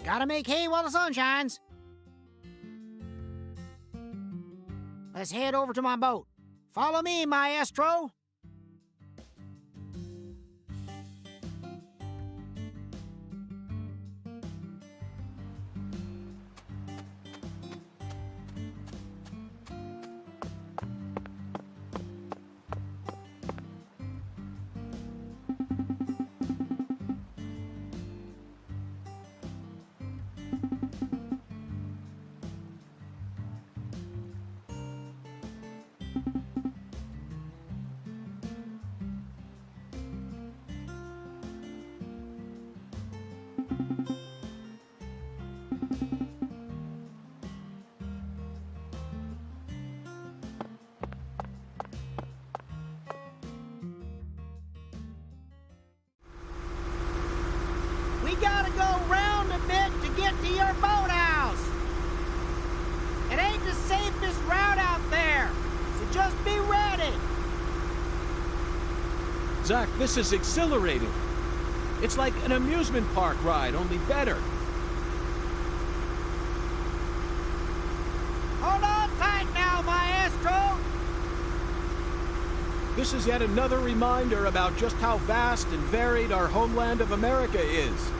Gotta make hay while the sun shines. Let's head over to my boat. Follow me, maestro. We gotta go round a bit to get to your boathouse. It ain't the safest route out there, so just be ready. Zach, this is exhilarating. It's like an amusement park ride, only better. Hold on tight now, maestro. This is yet another reminder about just how vast and varied our homeland of America is.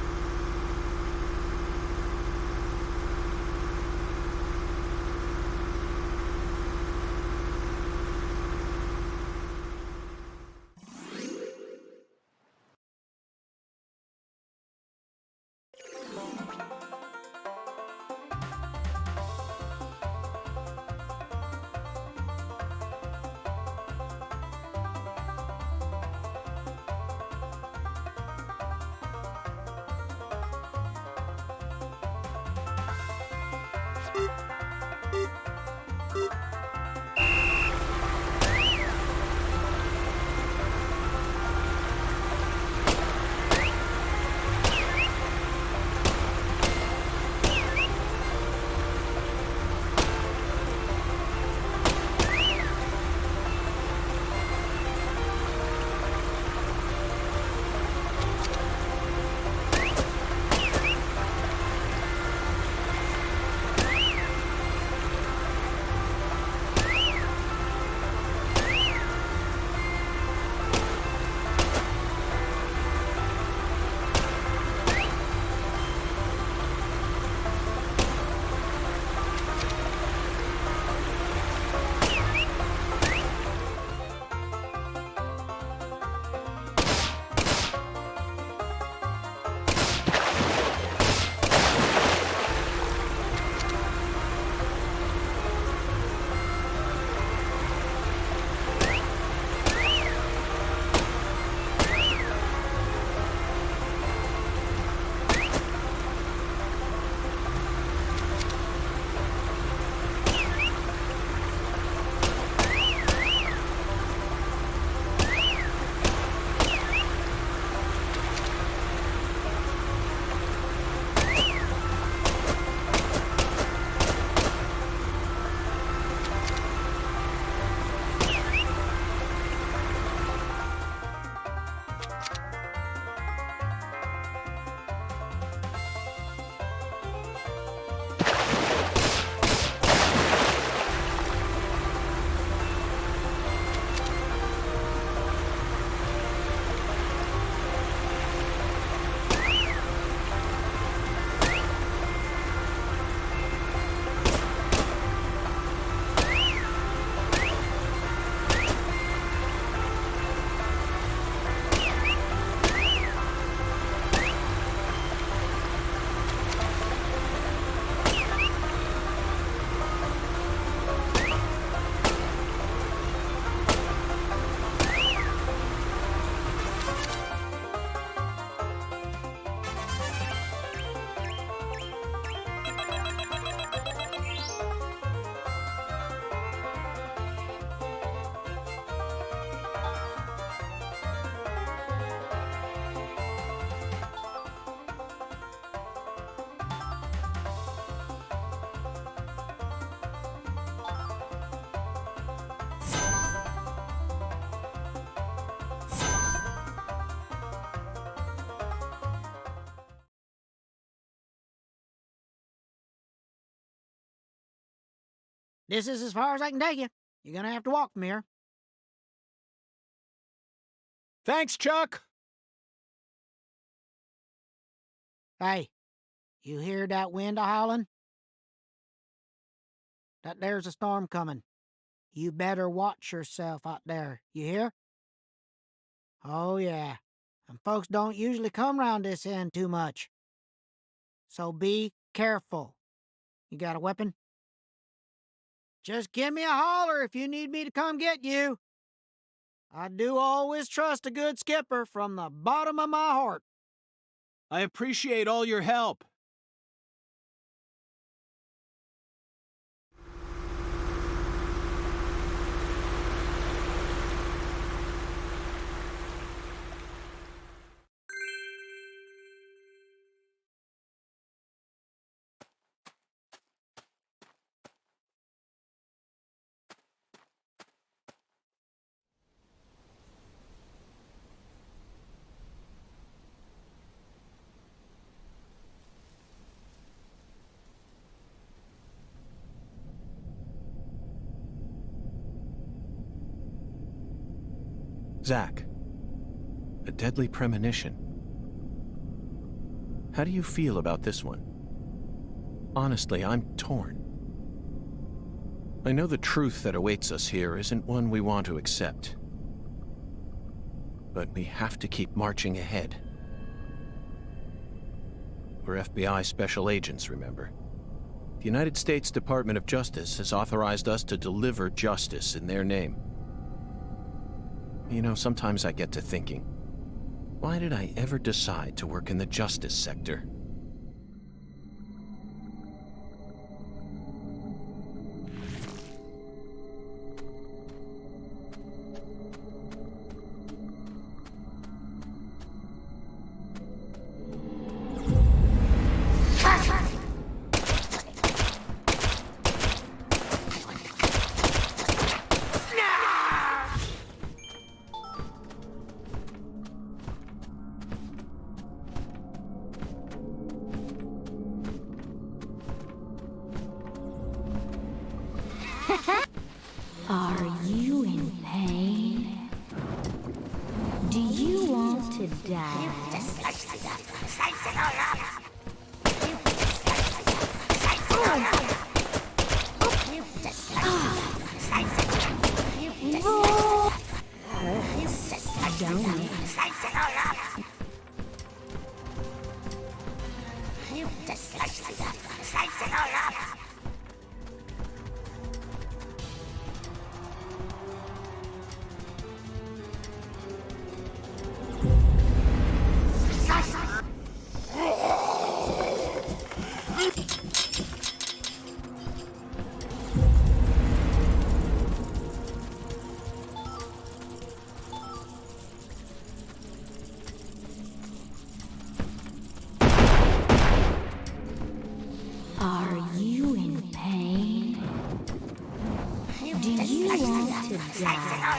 This is as far as I can take you. You're gonna have to walk from here. Thanks, Chuck. Hey, you hear that wind a-howling? That there's a storm coming. You better watch yourself out there, you hear? Oh, yeah. And folks don't usually come round this end too much. So be careful. You got a weapon? Just give me a holler if you need me to come get you. I do always trust a good skipper from the bottom of my heart. I appreciate all your help. Zach, a deadly premonition. How do you feel about this one? Honestly, I'm torn. I know the truth that awaits us here isn't one we want to accept. But we have to keep marching ahead. We're FBI special agents, remember? The United States Department of Justice has authorized us to deliver justice in their name. You know, sometimes I get to thinking, why did I ever decide to work in the justice sector? Are you in pain? Do you want to die? Don't it? Are you in pain? Do you want to die?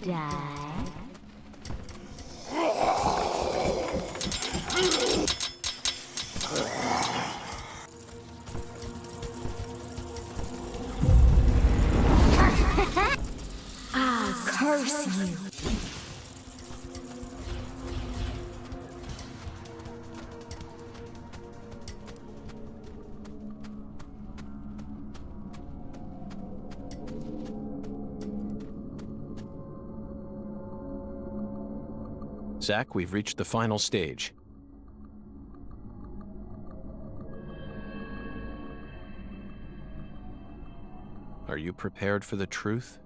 die? I'll curse you. Zach, we've reached the final stage. Are you prepared for the truth?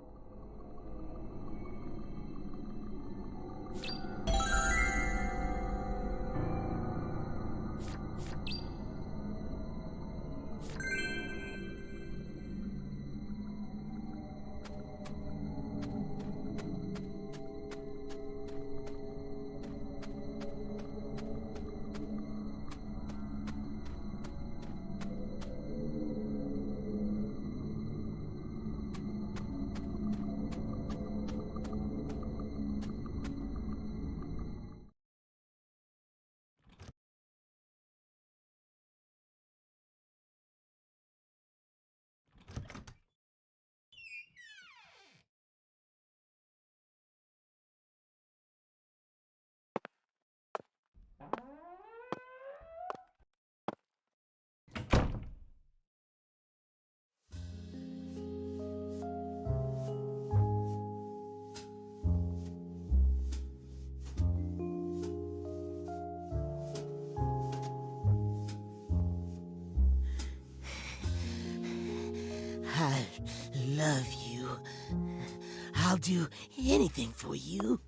I love you. I'll do anything for you.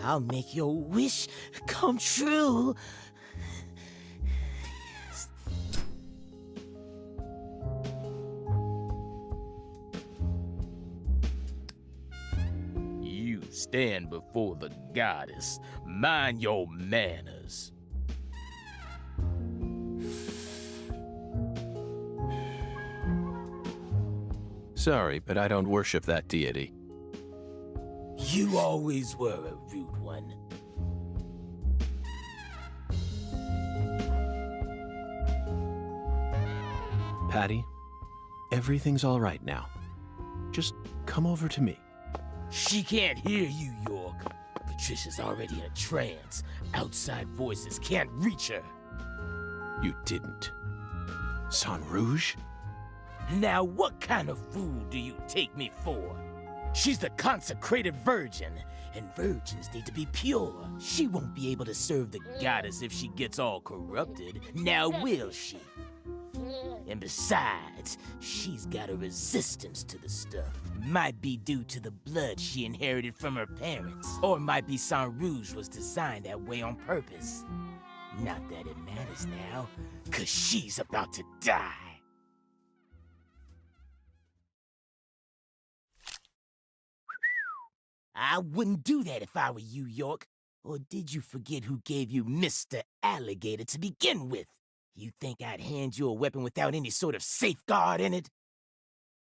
I'll make your wish come true. Yes. You stand before the goddess. Mind your manners. Sorry, but I don't worship that deity. You always were a rude one. Patty, everything's all right now. Just come over to me. She can't hear you, York. Patricia's already in a trance. Outside voices can't reach her. You didn't. San Rouge? Now, what kind of fool do you take me for? She's the consecrated virgin, and virgins need to be pure. She won't be able to serve the goddess if she gets all corrupted. Now, will she? And besides, she's got a resistance to the stuff. Might be due to the blood she inherited from her parents. Or might be San Rouge was designed that way on purpose. Not that it matters now, 'cause she's about to die. I wouldn't do that if I were you, York. Or did you forget who gave you Mr. Alligator to begin with? You think I'd hand you a weapon without any sort of safeguard in it?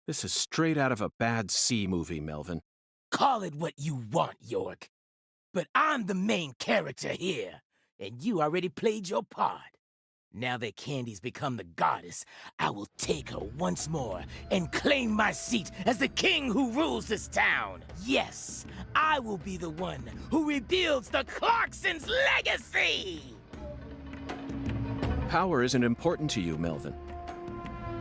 This is straight out of a bad C movie, Melvin. Call it what you want, York. But I'm the main character here, and you already played your part. Now that Candy's become the goddess, I will take her once more and claim my seat as the king who rules this town. Yes, I will be the one who rebuilds the Clarksons' legacy! Power isn't important to you, Melvin.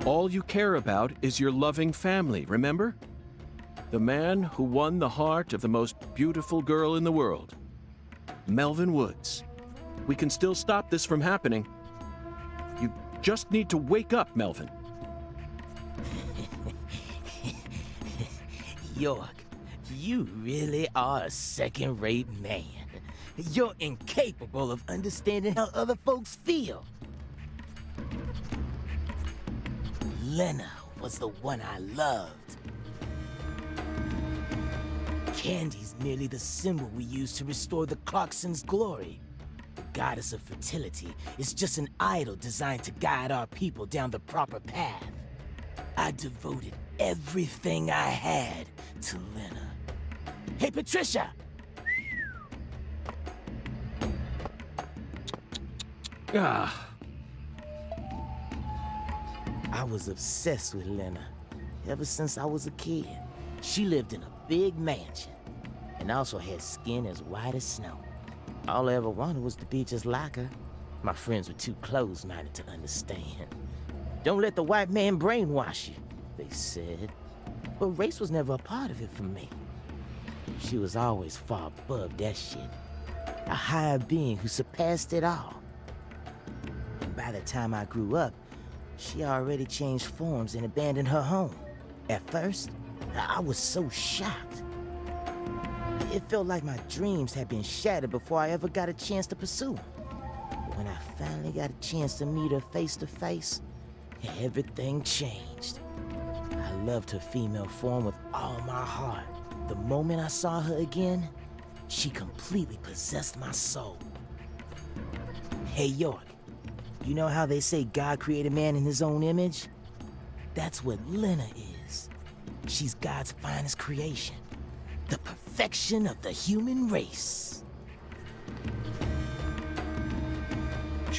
All you care about is your loving family, remember? The man who won the heart of the most beautiful girl in the world. Melvin Woods. We can still stop this from happening. You just need to wake up, Melvin. York, you really are a second-rate man. You're incapable of understanding how other folks feel. Lena was the one I loved. Candy's merely the symbol we use to restore the Clarksons' glory. The goddess of fertility is just an idol designed to guide our people down the proper path. I devoted everything I had to Lena. Hey, Patricia! Ah, I was obsessed with Lena ever since I was a kid. She lived in a big mansion and also had skin as white as snow. All I ever wanted was to be just like her. My friends were too close-minded to understand. Don't let the white man brainwash you, they said. But race was never a part of it for me. She was always far above that shit. A higher being who surpassed it all. And by the time I grew up, she already changed forms and abandoned her home. At first, I was so shocked. It felt like my dreams had been shattered before I ever got a chance to pursue them. But when I finally got a chance to meet her face to face, everything changed. I loved her female form with all my heart. The moment I saw her again, she completely possessed my soul. Hey, York, you know how they say God created man in his own image? That's what Lena is. She's God's finest creation. The perfection of the human race.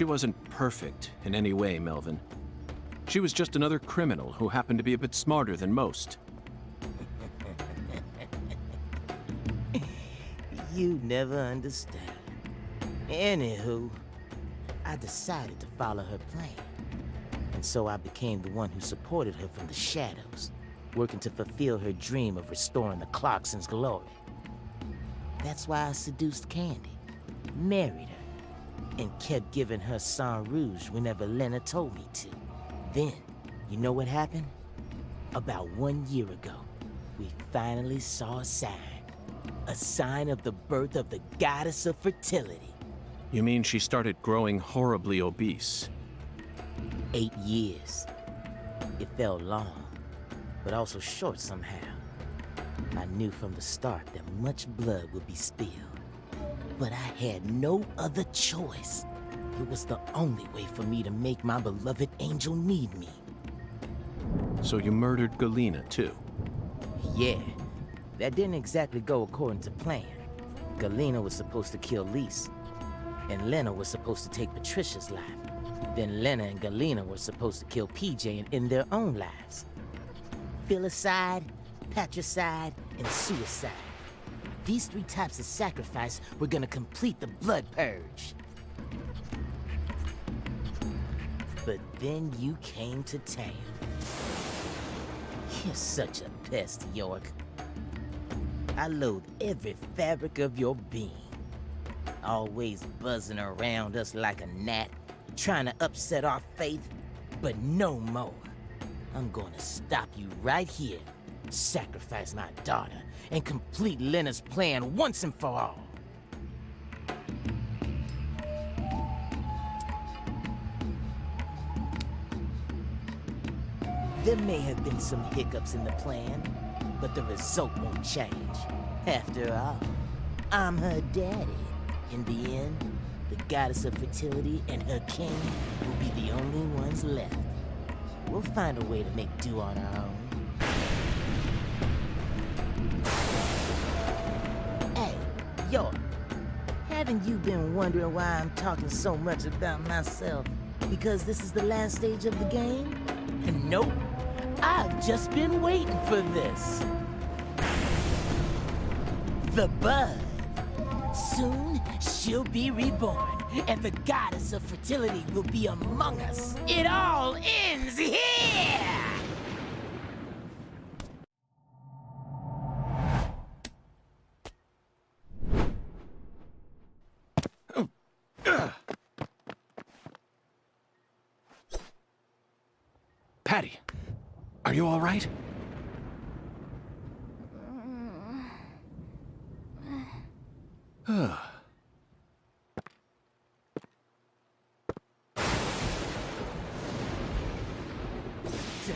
she wasn't perfect in any way, Melvin. She was just another criminal who happened to be a bit smarter than most. You never understand. Anywho, I decided to follow her plan. And so I became the one who supported her from the shadows, working to fulfill her dream of restoring the Clarksons' glory. That's why I seduced Candy, married her, and kept giving her sang rouge whenever Lena told me to. Then, you know what happened? About 1 year ago, we finally saw a sign of the birth of the goddess of fertility. You mean she started growing horribly obese? 8 years. It felt long, but also short somehow. I knew from the start that much blood would be spilled. But I had no other choice. It was the only way for me to make my beloved angel need me. So you murdered Galena, too? Yeah, that didn't exactly go according to plan. Galena was supposed to kill Lise, and Lena was supposed to take Patricia's life. Then Lena and Galena were supposed to kill PJ and end their own lives. Filicide, patricide, and suicide. These 3 types of sacrifice were gonna complete the blood purge. But then you came to town. You're such a pest, York. I loathe every fabric of your being. Always buzzing around us like a gnat, trying to upset our faith, but no more. I'm gonna stop you right here, sacrifice my daughter, and complete Lena's plan once and for all. There may have been some hiccups in the plan, but the result won't change. After all, I'm her daddy. In the end, the goddess of fertility and her king will be the only ones left. We'll find a way to make do on our own. Hey, York, haven't you been wondering why I'm talking so much about myself? Because this is the last stage of the game? Nope. I've just been waiting for this. The bud. Soon, she'll be reborn, and the goddess of fertility will be among us. It all ends here! Patty, are you all right?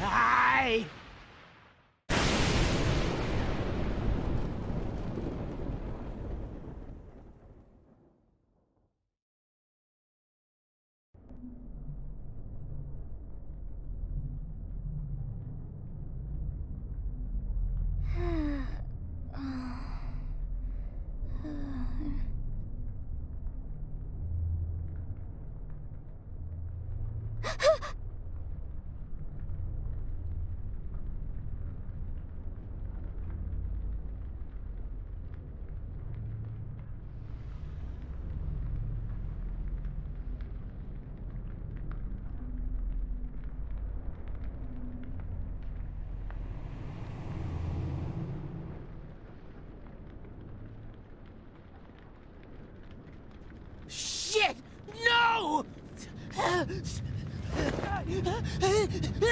Die!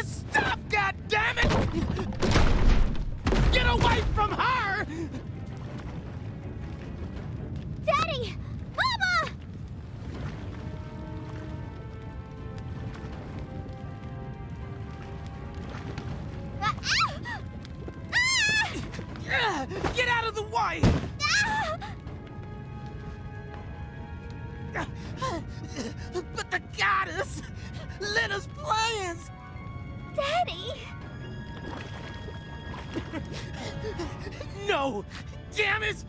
Stop, goddammit! Get away from her! Daddy! Mama! Ah! Ah! Get out of the way! Ah! But the goddess lit us plans! Daddy! No! Damn it!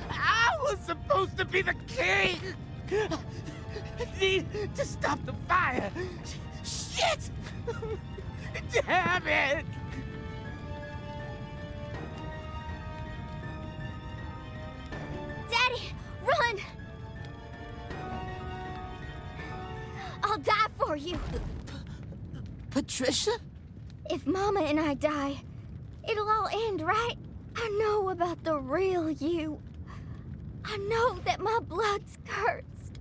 I was supposed to be the king! I need to stop the fire! Shit! Damn it! Daddy, run! I'll die for you. Patricia? If Mama and I die, it'll all end, right? I know about the real you. I know that my blood's cursed.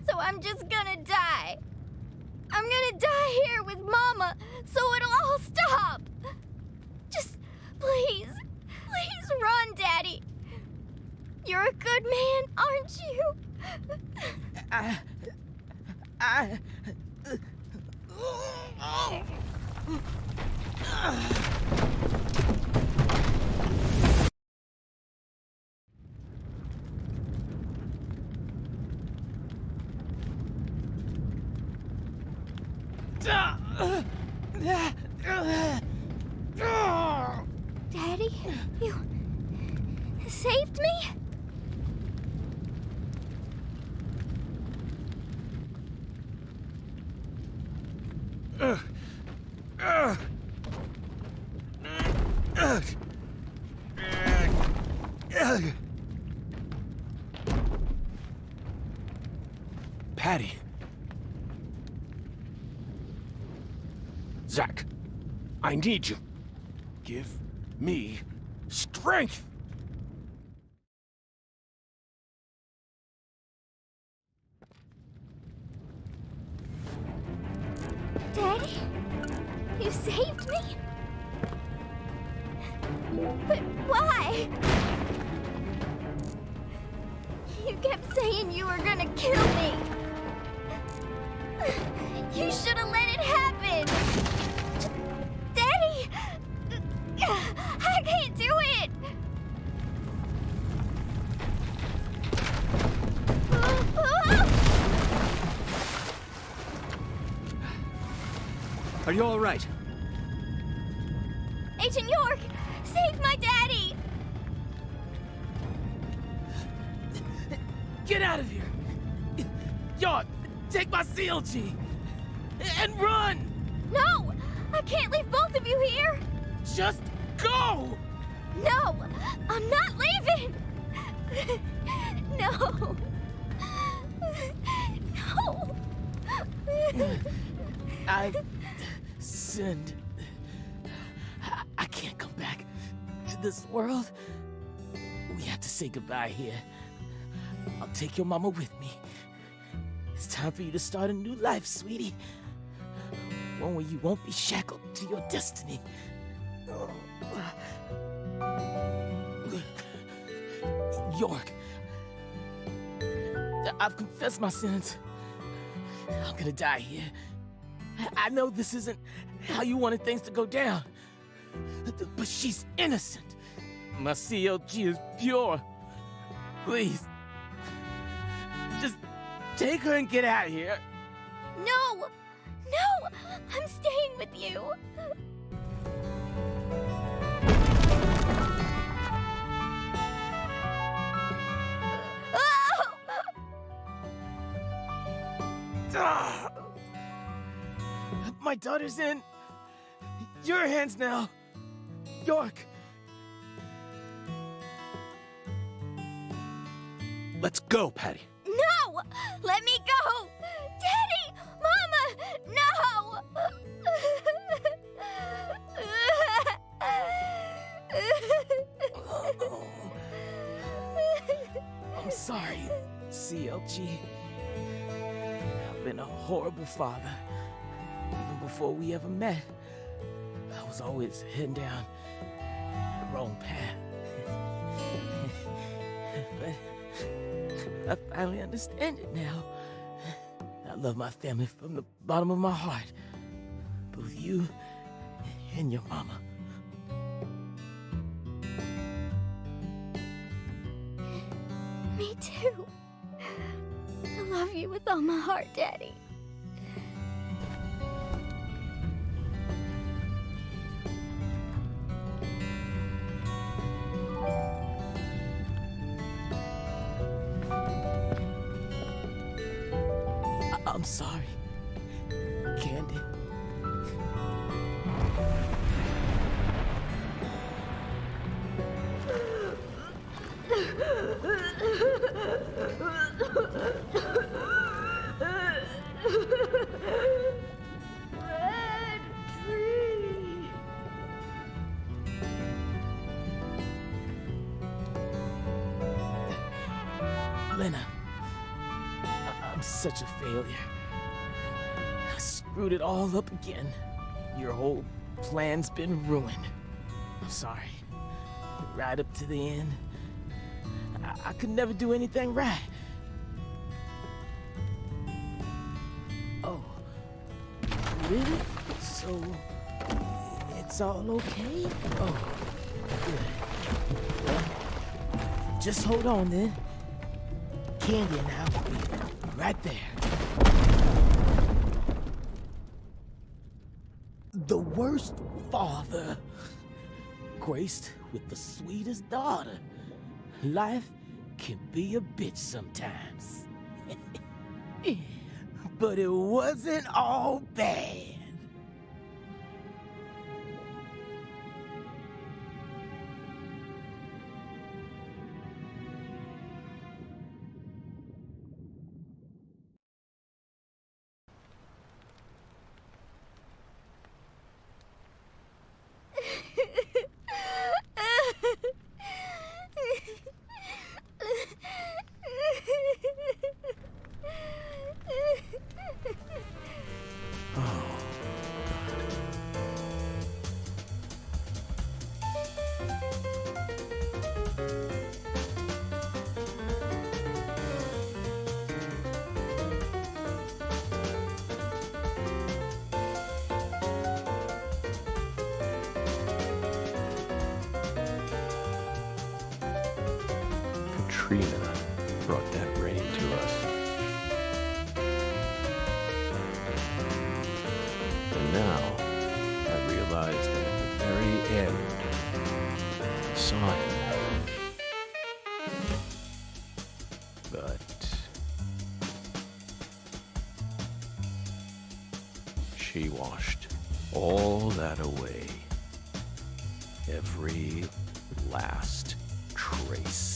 So I'm just gonna die. I'm gonna die here with Mama, so it'll all stop. Just please, please run, Daddy. You're a good man, aren't you? Daddy, you saved me? Patty. Zach, I need you. Give me strength. Daddy? You saved me? But why? You kept saying you were gonna kill me. You should have let it happen. Daddy! I can't do it! Are you all right? Agent York, save my daddy! Get out of here! York, take my CLG! And run! No! I can't leave both of you here! Just go! No! I'm not leaving! No! No! I've sinned. I can't come back to this world. We have to say goodbye here. I'll take your mama with me. It's time for you to start a new life, sweetie. One where you won't be shackled to your destiny. York, I've confessed my sins. I'm gonna die here. I know this isn't how you wanted things to go down, but she's innocent. My CLG is pure. Please, just take her and get out of here. No! No! I'm staying with you! Oh! Ah! My daughter's in your hands now, York. Let's go, Patty. No! Let me go! Daddy! Mama! No! I'm sorry, CLG. I've been a horrible father. before we ever met, I was always heading down the wrong path. But I finally understand it now. I love my family from the bottom of my heart. Both you and your mama. Me too. I love you with all my heart, Daddy. I'm sorry, Candy. Red tree. Lena, I'm such a failure. I screwed it all up again. Your whole plan's been ruined. I'm sorry. Right up to the end, I could never do anything right. Oh, really? So, it's all okay? Oh, good. Well, just hold on then. Candy and I will be right there. The worst father, graced with the sweetest daughter. Life can be a bitch sometimes. But it wasn't all bad. Katrina brought that rain to us. And now I realize that at the very end, I saw him. But she washed all that away. Every last trace.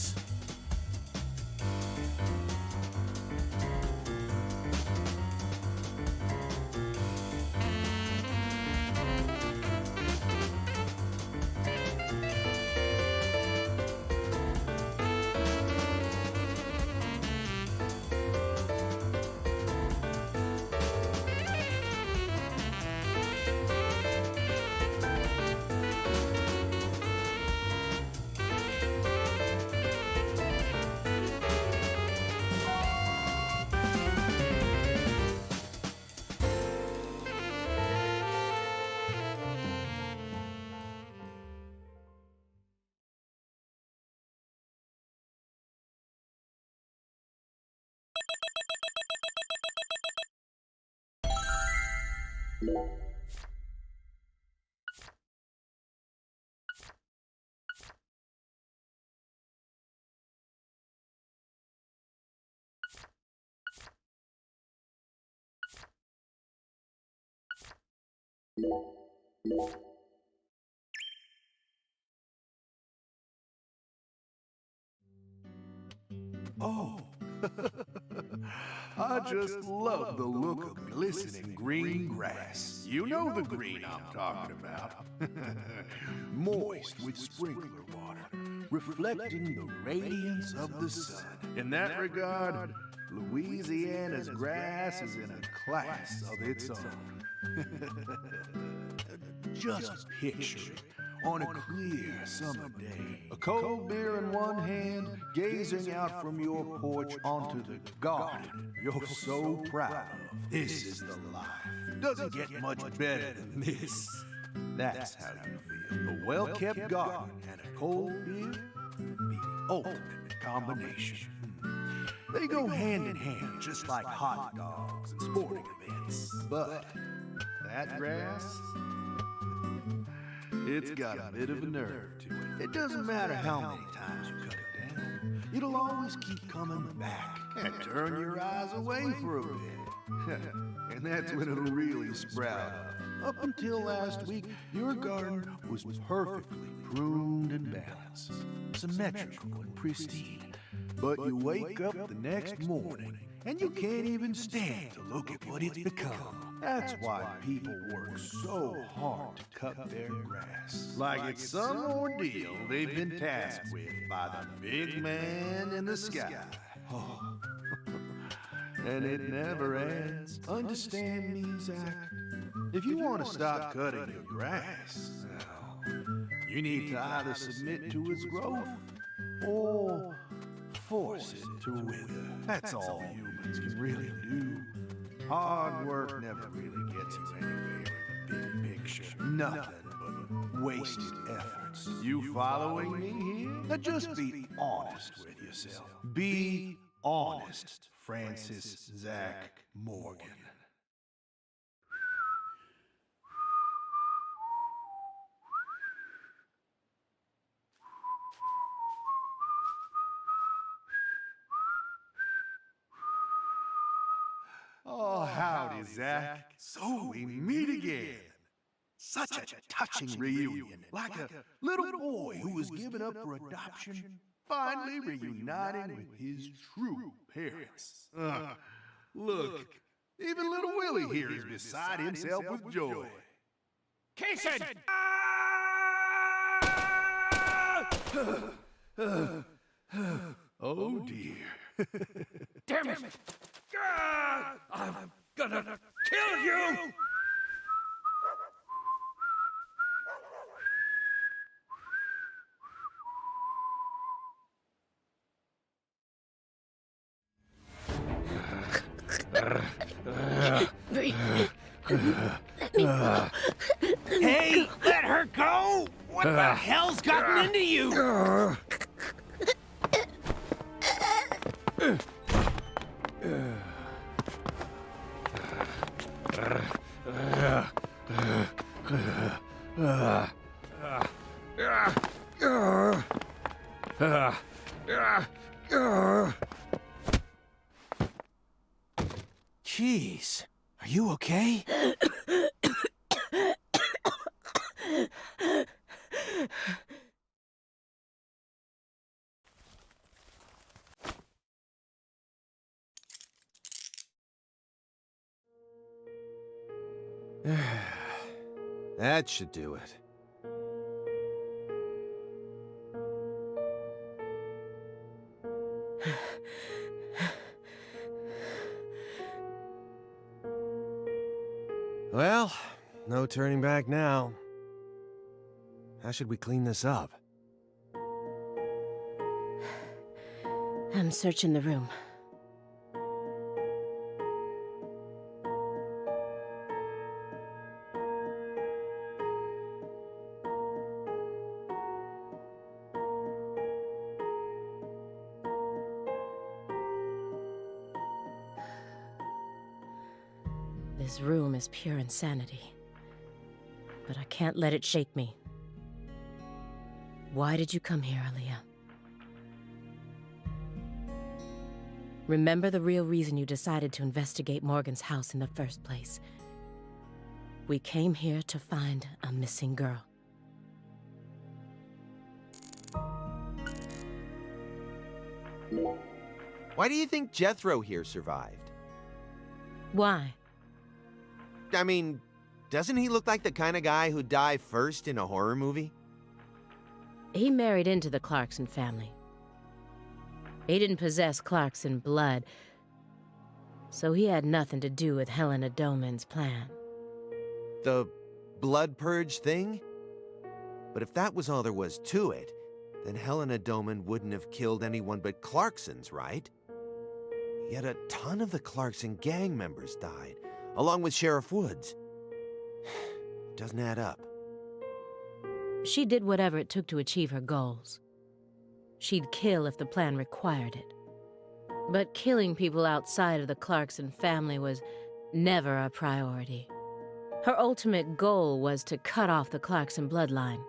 Oh, I just love the look of glistening green grass. You know the green I'm talking about. Moist with sprinkler water, reflecting the radiance of the sun. In that regard, Louisiana's grass is in a class of its own. Just picture it on a clear summer day. A cold beer in one hand, gazing out from your porch onto the garden you're so proud of. This is the life. Doesn't get much better than this. That's how you feel. A well-kept garden and a cold beer, the ultimate combination. They go hand in hand, just like hot dogs and sporting events. But that grass, it's got a bit of a nerve to it. It doesn't matter how many times you cut it down, it'll always keep coming back and turn your eyes away for a bit. And that's when it'll really sprout up. Up until last week, your garden was perfectly pruned and balanced, symmetrical and pristine. But you wake up the next morning, and you can't even stand to look at what it's become. That's why people work so hard to cut their grass. Like it's some ordeal they've been tasked with by the big man in the sky. Oh. And it never ends. Understand me, Zach? If you want to stop cutting your grass, well, you need to either submit to its growth or force it to wither. That's all humans can really do. Hard work never really gets you anywhere in the big picture. Nothing but wasted efforts. You following me here? Now just be honest with yourself. Be honest, Francis Zach Morgan. Oh, howdy, Zach. So we meet again. Such a touching reunion. Like a little boy who was given up for adoption, finally reuniting with his true parents. Look, even little Willie here is beside himself with joy. Kaysen! Oh, dear. Damn it! God, I'm gonna kill you! Hey, let her go! What the hell's gotten into you? Jeez, are you okay? That should do it. Well, no turning back now. How should we clean this up? I'm searching the room. This room is pure insanity. But I can't let it shake me. Why did you come here, Aaliyah? Remember the real reason you decided to investigate Morgan's house in the first place. We came here to find a missing girl. Why do you think Jethro here survived? Why? I mean, doesn't he look like the kind of guy who'd die first in a horror movie? He married into the Clarkson family. He didn't possess Clarkson blood, so he had nothing to do with Helena Doman's plan. The blood purge thing? But if that was all there was to it, then Helena Doman wouldn't have killed anyone but Clarksons, right? Yet a ton of the Clarkson gang members died, along with Sheriff Woods. Doesn't add up. She did whatever it took to achieve her goals. She'd kill if the plan required it. But killing people outside of the Clarkson family was never a priority. Her ultimate goal was to cut off the Clarkson bloodline.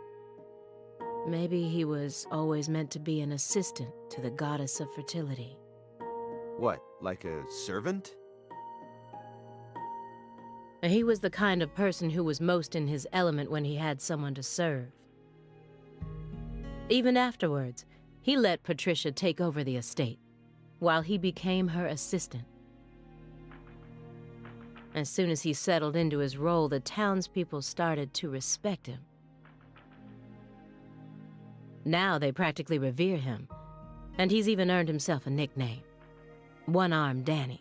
Maybe he was always meant to be an assistant to the goddess of fertility. What, like a servant? He was the kind of person who was most in his element when he had someone to serve. Even afterwards, he let Patricia take over the estate, while he became her assistant. As soon as he settled into his role, the townspeople started to respect him. Now they practically revere him, and he's even earned himself a nickname, One-Armed Danny.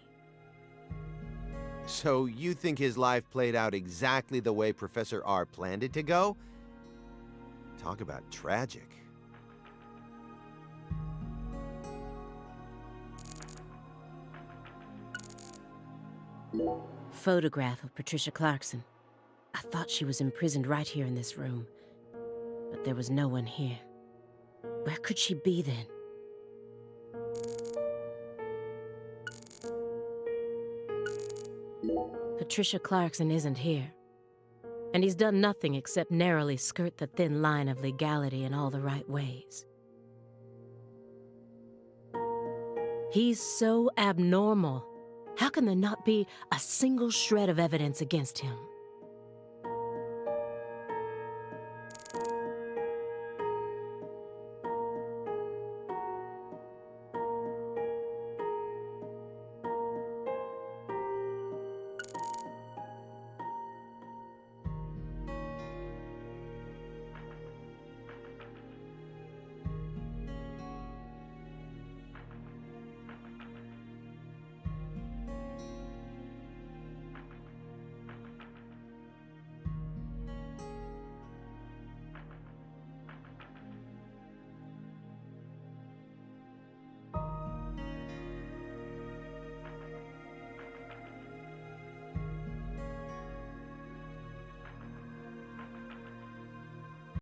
So you think his life played out exactly the way Professor R planned it to go? Talk about tragic. Photograph of Patricia Clarkson. I thought she was imprisoned right here in this room, but there was no one here. Where could she be then? Patricia Clarkson isn't here, and he's done nothing except narrowly skirt the thin line of legality in all the right ways. He's so abnormal. How can there not be a single shred of evidence against him?